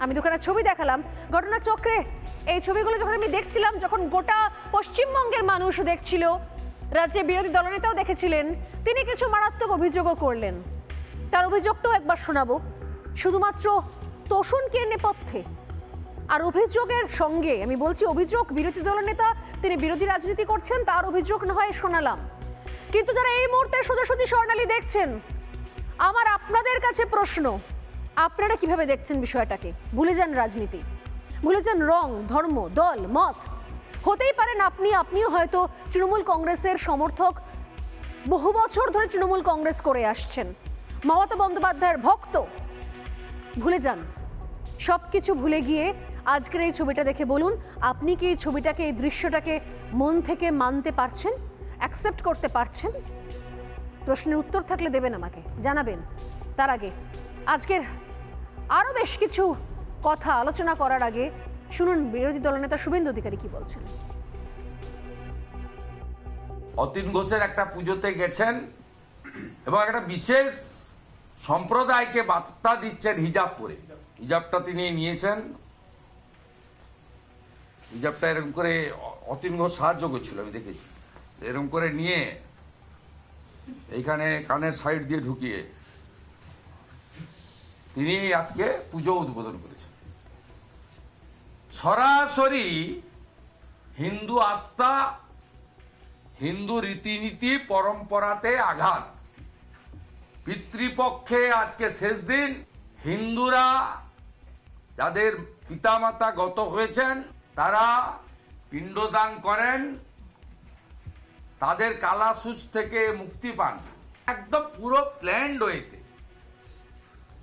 আমি দুখানা ছবি দেখালাম ঘটনাচক্রে। এই ছবিগুলো যখন আমি দেখছিলাম, যখন গোটা পশ্চিমবঙ্গের মানুষ দেখছিল, রাজ্যের বিরোধী দলনেতাও দেখেছিলেন, তিনি কিছু মারাত্মক অভিযোগও করলেন। তার অভিযোগটাও একবার শোনাবো, শুধুমাত্র তোষণকে নেপথ্যে। আর অভিযোগের সঙ্গে আমি বলছি, অভিযোগ বিরোধী দলনেতা, তিনি বিরোধী রাজনীতি করছেন, তার অভিযোগ না হয় শোনালাম, কিন্তু যারা এই মুহূর্তে সোজাসুজি স্বর্ণালী দেখছেন, আমার আপনাদের কাছে প্রশ্ন, আপনারা কিভাবে দেখছেন বিষয়টাকে? ভুলে যান রাজনীতি, ভুলে যান রং, ধর্ম, দল, মত। হতেই পারেন আপনিও হয়তো তৃণমূল কংগ্রেসের সমর্থক, বহু বছর ধরে তৃণমূল কংগ্রেস করে আসছেন, মমতা বন্দ্যোপাধ্যায়ের ভক্ত। ভুলে যান, সব কিছু ভুলে গিয়ে আজকের এই ছবিটা দেখে বলুন, আপনি কি এই ছবিটাকে, এই দৃশ্যটাকে মন থেকে মানতে পারছেন, অ্যাকসেপ্ট করতে পারছেন? প্রশ্নের উত্তর থাকলে দেবেন, আমাকে জানাবেন। তার আগে আজকের আরও বেশ কিছু কথা আলোচনা করার আগে শুনুন বিরোধী দলনেতা শুভেন্দু অধিকারী কি বলছেন। অতীন ঘোষের একটা পুজোতে গেছেন এবং একটা বিশেষ সম্প্রদায়কে বার্তা দিচ্ছেন হিজাব পরে। হিজাবটা তিনি নিয়েছেন, হিজাবটা এরকম করে অতীন ঘোষ সাহায্য করছিল, আমি দেখেছি, এরকম করে নিয়ে এইখানে কানের সাইড দিয়ে ঢুকিয়ে তিনি আজকে পুজো উদ্বোধন করেছেন। সরাসরি হিন্দু আস্থা, হিন্দু রীতিনীতি, পরম্পরাতে আঘাত। পিতৃপক্ষে আজকে শেষ দিন, হিন্দুরা যাদের পিতামাতা গত হয়েছেন তারা পিণ্ডদান করেন, তাদের কালাসুচ থেকে মুক্তি পান, একদম পুরো প্ল্যান্ড ওয়েতে।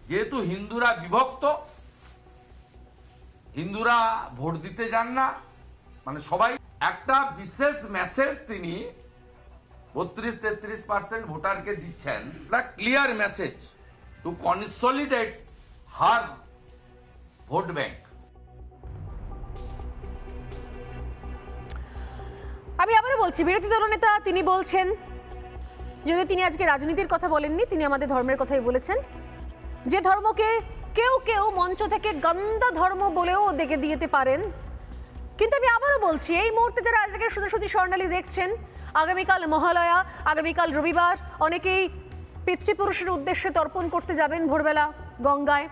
যেহেতু হিন্দুরা বিভক্ত, হিন্দুরা ভোট দিতে যান না, মানে সবাই, একটা বিশেষ মেসেজ তিনি 32-33% ভোটারকে দিচ্ছেন, একটা clear message to consolidate her vote bank. আমি আবারও বলছি, বিরোধী দলনেতা তিনি বলছেন, যদি তিনি আজকে রাজনীতির কথা বলেননি, তিনি আমাদের ধর্মের কথাই বলেছেন, যে ধর্মকে কেউ কেউ মঞ্চ থেকে গন্ধা ধর্ম বলেও ডেকে দিতে পারেন। কিন্তু আমি আবারও বলছি, এই মুহূর্তে যারা আজকে সোজাসুজি স্বর্ণালী দেখছেন, আগামীকাল মহালয়া, আগামীকাল রবিবার, অনেকেই পিতৃপুরুষের উদ্দেশ্যে তর্পণ করতে যাবেন ভোরবেলা গঙ্গায়,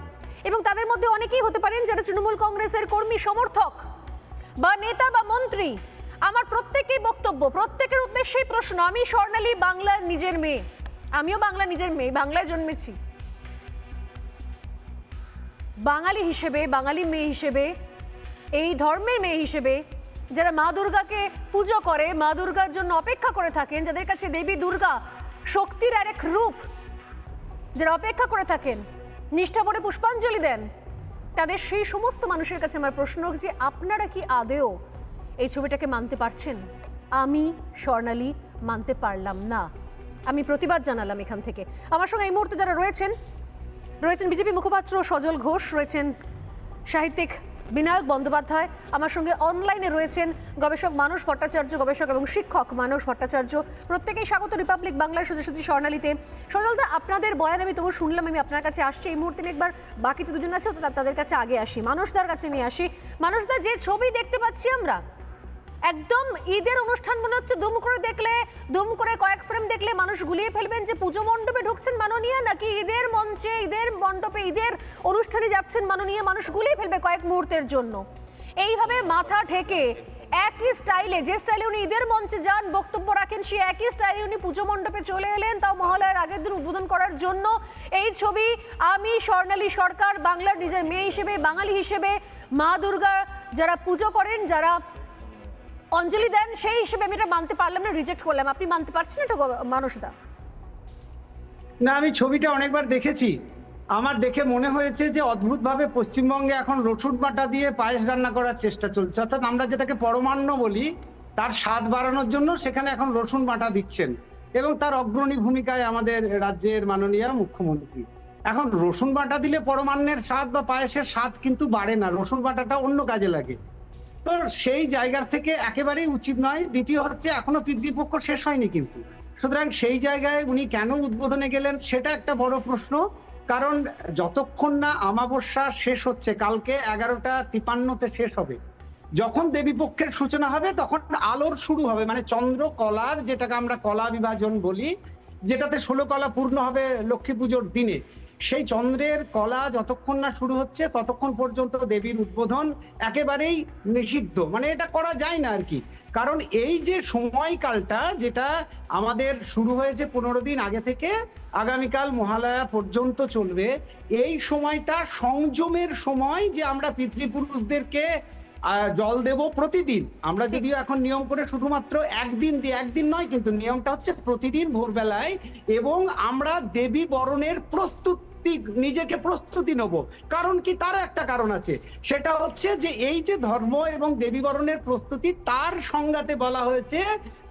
এবং তাদের মধ্যে অনেকেই হতে পারেন যারা তৃণমূল কংগ্রেসের কর্মী, সমর্থক বা নেতা বা মন্ত্রী। আমার প্রত্যেকেই বক্তব্য, প্রত্যেকের উদ্দেশ্যেই প্রশ্ন। আমি স্বর্ণালী বাংলার নিজের মেয়ে, আমিও বাংলার নিজের মেয়ে, বাংলায় জন্মেছি। বাঙালি হিসেবে, বাঙালি মেয়ে হিসেবে, এই ধর্মের মেয়ে হিসেবে, যারা মা দুর্গাকে পুজো করে, মা দুর্গার জন্য অপেক্ষা করে থাকেন, যাদের কাছে দেবী দুর্গা শক্তির আরেক রূপ, যারা অপেক্ষা করে থাকেন, নিষ্ঠা ভরে পুষ্পাঞ্জলি দেন, তাদের সেই সমস্ত মানুষের কাছে আমার প্রশ্ন, যে আপনারা কি আদেও এই ছবিটাকে মানতে পারছেন? আমি স্বর্ণালী মানতে পারলাম না, আমি প্রতিবাদ জানালাম এখান থেকে। আমার সঙ্গে এই মুহূর্তে যারা রয়েছেন বিজেপি মুখপাত্র সজল ঘোষ, রয়েছেন সাহিত্যিক বিনায়ক বন্দ্যোপাধ্যায়, আমার সঙ্গে অনলাইনে রয়েছেন গবেষক মানস ভট্টাচার্য, গবেষক এবং শিক্ষক মানস ভট্টাচার্য। প্রত্যেকেই স্বাগত রিপাবলিক বাংলার সোজাসুজি স্বর্ণালীতে। সজলদা, আপনাদের বয়ান আমি তবু শুনলাম, আমি আপনার কাছে আসছি এই মুহূর্তে। আমি একবার বাকি তো দুজন আছে, তাদের কাছে আগে আসি, মানসদার কাছে আমি আসি। মানসদা, যে ছবি দেখতে পাচ্ছি আমরা, একদম ঈদের অনুষ্ঠান মনে হচ্ছে। দুম করে কয়েক ফ্রেম দেখলে মানুষ গুলিয়ে ফেলবেন যে পুজো মণ্ডপে ঢুকছেন মাননীয়া, নাকি ঈদের মঞ্চে, ঈদের মণ্ডপে, ঈদের অনুষ্ঠানে যাচ্ছেন মাননীয়া, মানুষ গুলিয়ে ফেলবে কয়েক মুহূর্তের জন্য। এইভাবে মাথা ঢেকে একই স্টাইলে, যে স্টাইলে উনি ঈদের মঞ্চে যান, বক্তব্য রাখেন, সেই একই স্টাইলে উনি পুজো মণ্ডপে চলে এলেন, তাও মহালয়ার আগের দিন উদ্বোধন করার জন্য। এই ছবি আমি স্বর্ণালী সরকার, বাংলার নিজের মেয়ে হিসেবে, বাঙালি হিসেবে, মা দুর্গা যারা পুজো করেন, যারা অঞ্জলি দেন, সেই হিসেবে আমি এটা মানতে পারলাম না, রিজেক্ট করলাম। আপনি মানতে পারছেন এটা মানসদা? না, আমি ছবিটা অনেকবার দেখেছি। আমার দেখে মনে হয়েছে যে অদ্ভুতভাবে পশ্চিমবঙ্গে এখন রসুন বাটা দিয়ে পায়েস রান্না করার চেষ্টা চলছে, অর্থাৎ আমরা যেটাকে পরমান্ন বলি, তার স্বাদ বাড়ানোর জন্য সেখানে এখন রসুন বাটা দিচ্ছেন, এবং তার অগ্রণী ভূমিকায় আমাদের রাজ্যের মাননীয় মুখ্যমন্ত্রী। এখন রসুন বাটা দিলে পরমান্নের স্বাদ বা পায়েসের স্বাদ কিন্তু বাড়ে না, রসুন বাটাটা অন্য কাজে লাগে। তো সেই জায়গার থেকে একেবারেই উচিত নয়। দ্বিতীয় হচ্ছে, এখনো পিতৃপক্ষ শেষ হয়নি কিন্তু, সুতরাং সেই জায়গায় উনি কেন উদ্বোধনে গেলেন সেটা একটা বড় প্রশ্ন। কারণ যতক্ষণ না অমাবস্যা শেষ হচ্ছে, কালকে 11:53-তে শেষ হবে, যখন দেবী পক্ষের সূচনা হবে তখন আলোর শুরু হবে, মানে চন্দ্র কলার, যেটাকে আমরা কলা বিভাজন বলি, যেটাতে 16 কলা পূর্ণ হবে লক্ষ্মী পুজোর দিনে, সেই চন্দ্রের কলা যতক্ষণ না শুরু হচ্ছে ততক্ষণ পর্যন্ত দেবীর উদ্বোধন একেবারেই নিষিদ্ধ, মানে এটা করা যায় না আর কি। কারণ এই যে সময়কালটা যেটা আমাদের শুরু হয়েছে 15 দিন আগে থেকে আগামীকাল মহালয়া পর্যন্ত চলবে, এই সময়টা সংযমের সময়, যে আমরা পিতৃপুরুষদেরকে জল দেব প্রতিদিন। আমরা যদিও এখন নিয়ম করে শুধুমাত্র একদিন দিই, একদিন নয়, কিন্তু নিয়মটা হচ্ছে প্রতিদিন ভোরবেলায়, এবং আমরা দেবী বরণের নিজেকে প্রস্তুতি নেব। কারণ কি, তার একটা কারণ আছে, সেটা হচ্ছে যে এই যে ধর্ম এবং দেবী বরণের প্রস্তুতি, তার সংজ্ঞাতে বলা হয়েছে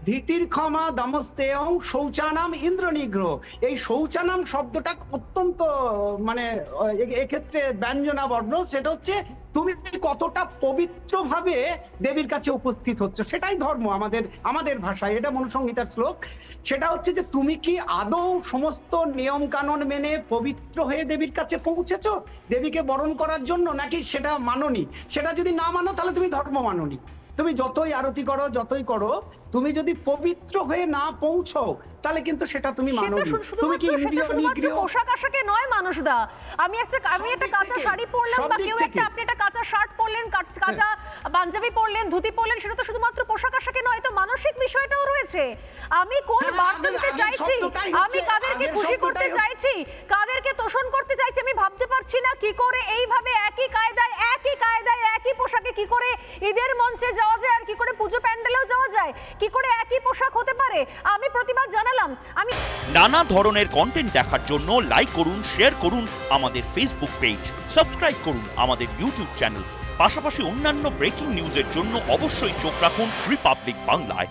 ধীতির ক্ষমা দামস্তেয়ং শৌচানাম ইন্দ্র নিগ্রহ। এই শৌচানাম শব্দটা অত্যন্ত মানে এক্ষেত্রে ব্যঞ্জনা বর্ণ, সেটা হচ্ছে তুমি কতটা পবিত্রভাবে দেবীর কাছে উপস্থিত হচ্ছে, সেটাই ধর্ম আমাদের ভাষায়, এটা মনুসংহিতার শ্লোক। সেটা হচ্ছে যে তুমি কি আদৌ সমস্ত নিয়ম কানুন মেনে পবিত্র হয়ে দেবীর কাছে পৌঁছেছো দেবীকে বরণ করার জন্য, নাকি সেটা মানোনি? সেটা যদি না মানো তাহলে তুমি ধর্ম মানোনি। তুমি যতই আরতি করো, যতই করো, তুমি যদি পবিত্র হয়ে না পৌঁছো তাহলে কিন্তু সেটা তুমি মানোনি। তুমি কি ইন্দ্রিয় নিগ্রহ? পোশাক আশাকে নয় মানুষদা, আমি একটা কাঁচা শাড়ি পরলাম, বা কেউ আপনি একটা কাঁচা শার্ট পরলেন, কাঁচা পাঞ্জাবি পরলেন, ধুতি পরলেন, সেটা তো শুধুমাত্র পোশাক আশাকে নয়, তো মানসিক বিষয়টাও রয়েছে। আমি কোন বার্তা দিতে চাইছি, আমি কাদেরকে খুশি করতে চাইছি, কাদেরকে তোষণ করতে চাইছি, আমি ভাবতে পারছি না কি করে এইভাবে একই কায়দায় একই পোশাকে কি করে ঈদের মঞ্চে যাওয়া যায়, আর কি করে পুজো প্যান্ডেলেও যাওয়া যায়, কি করে একই পোশাক হতে পারে। আমি প্রতিবাদ জানালাম। আমি নানা ধরনের কন্টেন্ট দেখার জন্য লাইক করুন, শেয়ার করুন আমাদের ফেসবুক পেজ, সাবস্ক্রাইব করুন আমাদের ইউটিউব চ্যানেল। পাশাপাশি অন্যান্য ব্রেকিং নিউজের জন্য অবশ্যই চোখ রাখুন রিপাবলিক বাংলায়।